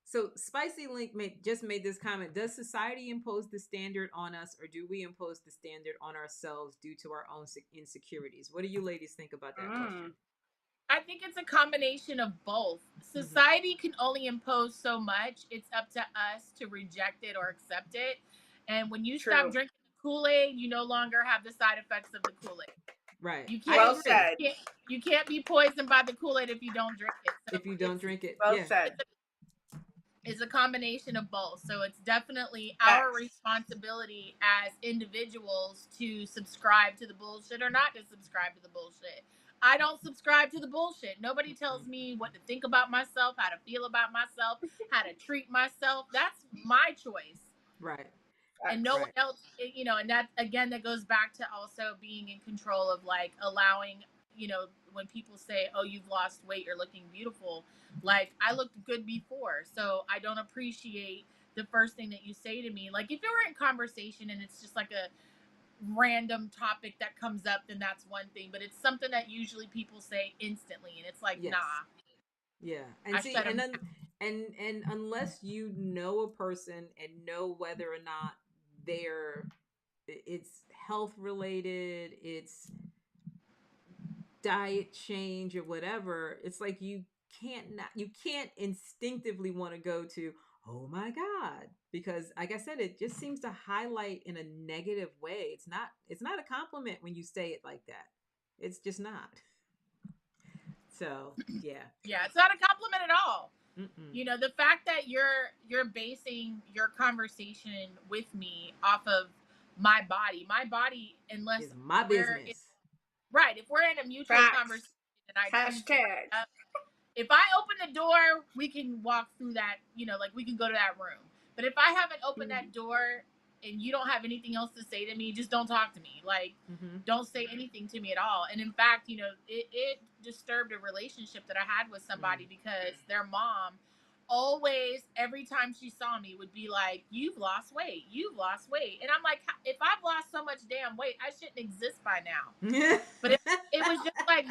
So Spicy Link just made this comment: does society impose the standard on us, or do we impose the standard on ourselves due to our own insecurities? What do you ladies think about that question? I think it's a combination of both. Society can only impose so much. It's up to us to reject it or accept it. And when you stop drinking the Kool-Aid, you no longer have the side effects of the Kool-Aid. Right. You Well can't. said. You can't be poisoned by the Kool-Aid if you don't drink it. So if you don't drink it, well said. It's a combination of both. So it's definitely our responsibility as individuals to subscribe to the bullshit or not to subscribe to the bullshit. I don't subscribe to the bullshit. Nobody tells me what to think about myself, how to feel about myself, how to treat myself. That's my choice. Right. And no one else, and that, again, that goes back to also being in control of like allowing, when people say, "Oh, you've lost weight, you're looking beautiful," like, I looked good before, so I don't appreciate the first thing that you say to me. Like, if you're in conversation and it's just like a random topic that comes up, then that's one thing, but it's something that usually people say instantly, and it's like, yes. Nah. Yeah. And unless you know a person and know whether or not it's health related, it's diet change or whatever, it's like you can't instinctively want to go to, oh my God, because like I said, it just seems to highlight in a negative way. It's not a compliment when you say it like that. It's just not. So yeah, it's not a compliment at all. Mm-mm. The fact that you're basing your conversation with me off of my body, unless it's my business. Right. If we're in a mutual conversation and I hashtag, if I open the door, we can walk through that, like we can go to that room. But if I haven't opened that door and you don't have anything else to say to me, just don't talk to me. Like, don't say anything to me at all. And in fact, it disturbed a relationship that I had with somebody because their mom always, every time she saw me, would be like, "You've lost weight. You've lost weight." And I'm like, if I've lost so much damn weight, I shouldn't exist by now. But it was just like,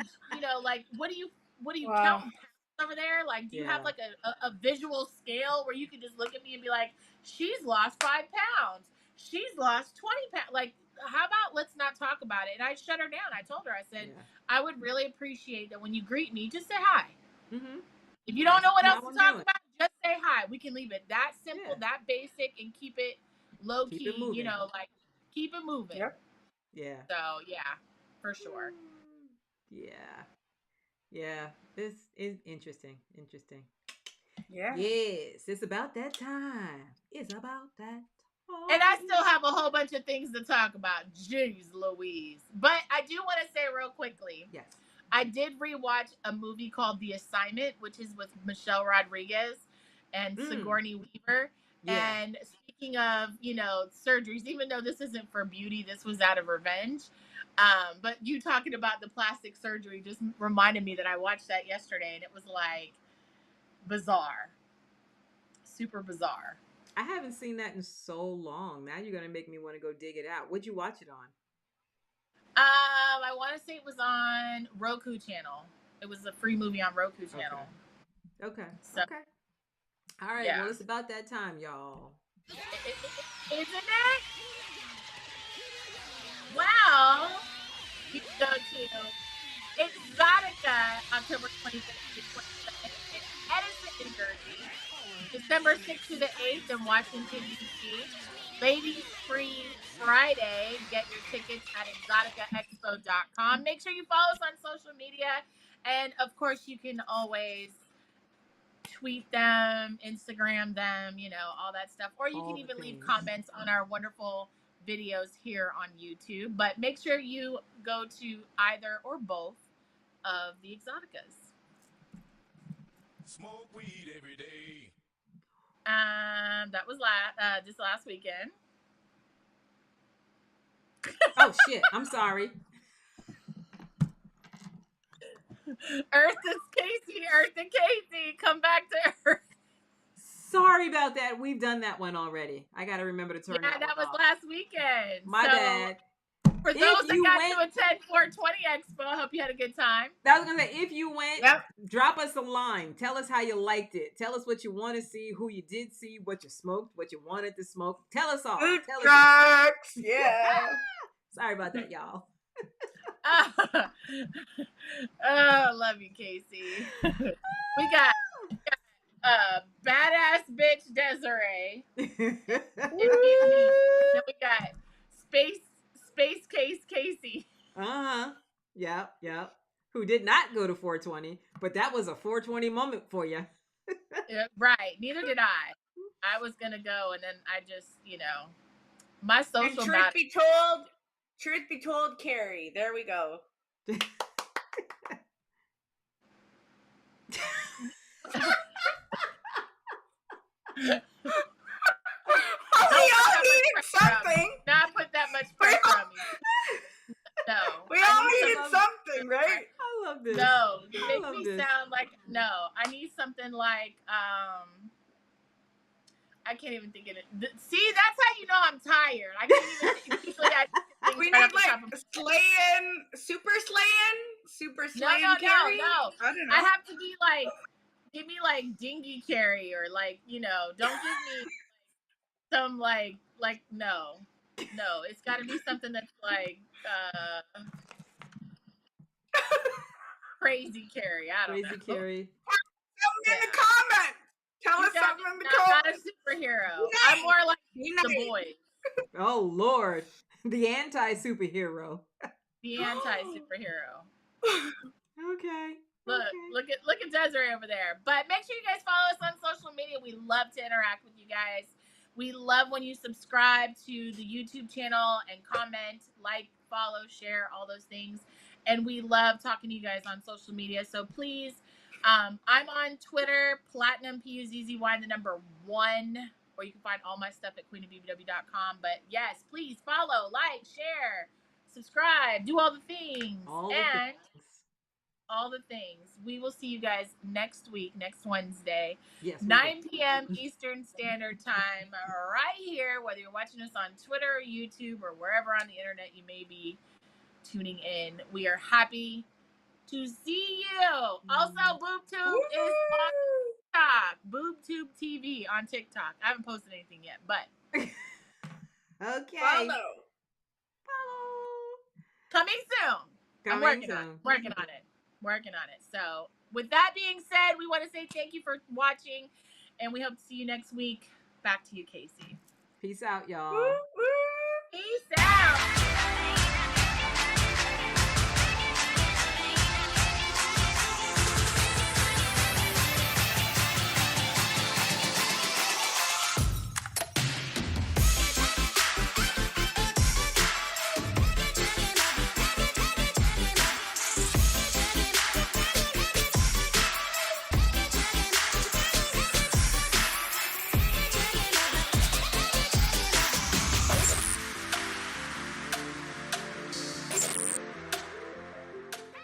like, what do you count over there? Like, do you have like a visual scale where you can just look at me and be like, "She's lost 5 pounds. She's lost 20 pounds." Like, how about let's not talk about it? And I shut her down. I told her, I said, I would really appreciate that when you greet me, just say hi. If you don't know what else to talk about, just say hi. We can leave it that simple, that basic, and keep it low key, like keep it moving. Yep. Yeah. So, yeah, for sure. Yeah. Yeah. This is interesting. Yeah. Yes. It's about that time. It's about that time. And I still have a whole bunch of things to talk about. Jeez Louise. But I do want to say real quickly. Yes. I did rewatch a movie called The Assignment, which is with Michelle Rodriguez. and Sigourney Weaver. Yeah. And speaking of, surgeries, even though this isn't for beauty, this was out of revenge. But you talking about the plastic surgery just reminded me that I watched that yesterday, and it was like bizarre, super bizarre. I haven't seen that in so long. Now you're gonna make me want to go dig it out. What'd you watch it on? I want to say it was on Roku channel. It was a free movie on Roku channel. Okay. So, okay. All right. Yeah. Well, it's about that time, y'all. Isn't it? Well, you go to EXXXOTICA October 25th to 27th in Edison, New Jersey. December 6th to the 8th in Washington, D.C. Ladies Free Friday. Get your tickets at EXXXOTICA.tv. Make sure you follow us on social media. And, of course, you can always tweet them, Instagram them, all that stuff. Or you can even leave comments on our wonderful videos here on YouTube. But make sure you go to either or both of the EXXXOTICAs. Smoke weed every day. That was this last weekend. Oh shit! I'm sorry. Earth is Casey. Earth and Casey, come back to Earth. Sorry about that. We've done that one already. I got to remember to turn that was off. last weekend. My bad. For those that got to attend 420 Expo, I hope you had a good time. I was going to say, if you went, drop us a line. Tell us how you liked it. Tell us what you want to see, who you did see, what you smoked, what you wanted to smoke. Tell us all. Food Tell trucks. Yeah. Sorry about that, y'all. Love you, Casey. We got badass bitch Desiree. Then we got space case Casey. Yep. Who did not go to 420, but that was a 420 moment for you. Yeah, right. Neither did I. I was gonna go, and then I just, my social. And truth be told, Kari. There we go. We all needed something. Not put that much pressure on me. No. We all needed something, right? I love this. No. You make me sound like, no. I need something like, I can't even think of it. See, that's how you know I'm tired. I can't even usually we need like super slaying Kari? No. I don't know. I have to be like, give me like dingy Kari or like, don't give me some like no, it's got to be something that's like crazy Kari. I don't know. Crazy Kari. Something in the comments. Tell us something in the comments. Not a superhero. I'm more like the boys. Oh Lord, the anti-superhero. The anti-superhero. Okay. Look at Desiree over there. But make sure you guys follow us on social media. We love to interact with you guys. We love when you subscribe to the YouTube channel and comment, like, follow, share, all those things. And we love talking to you guys on social media. So please, I'm on Twitter, Platinum PUZZY, the number 1, or you can find all my stuff at queenofbbw.com. But yes, please follow, like, share, subscribe, do all the things. All the things. We will see you guys next week, next Wednesday, 9 p.m. Eastern Standard Time, right here, whether you're watching us on Twitter or YouTube or wherever on the internet you may be tuning in. We are happy to see you. Also, BoobTube is on TikTok. BoobTube TV on TikTok. I haven't posted anything yet, but okay. Follow. Coming soon. I'm working on it. So, with that being said, we want to say thank you for watching, and we hope to see you next week. Back to you, Casey. Peace out, y'all.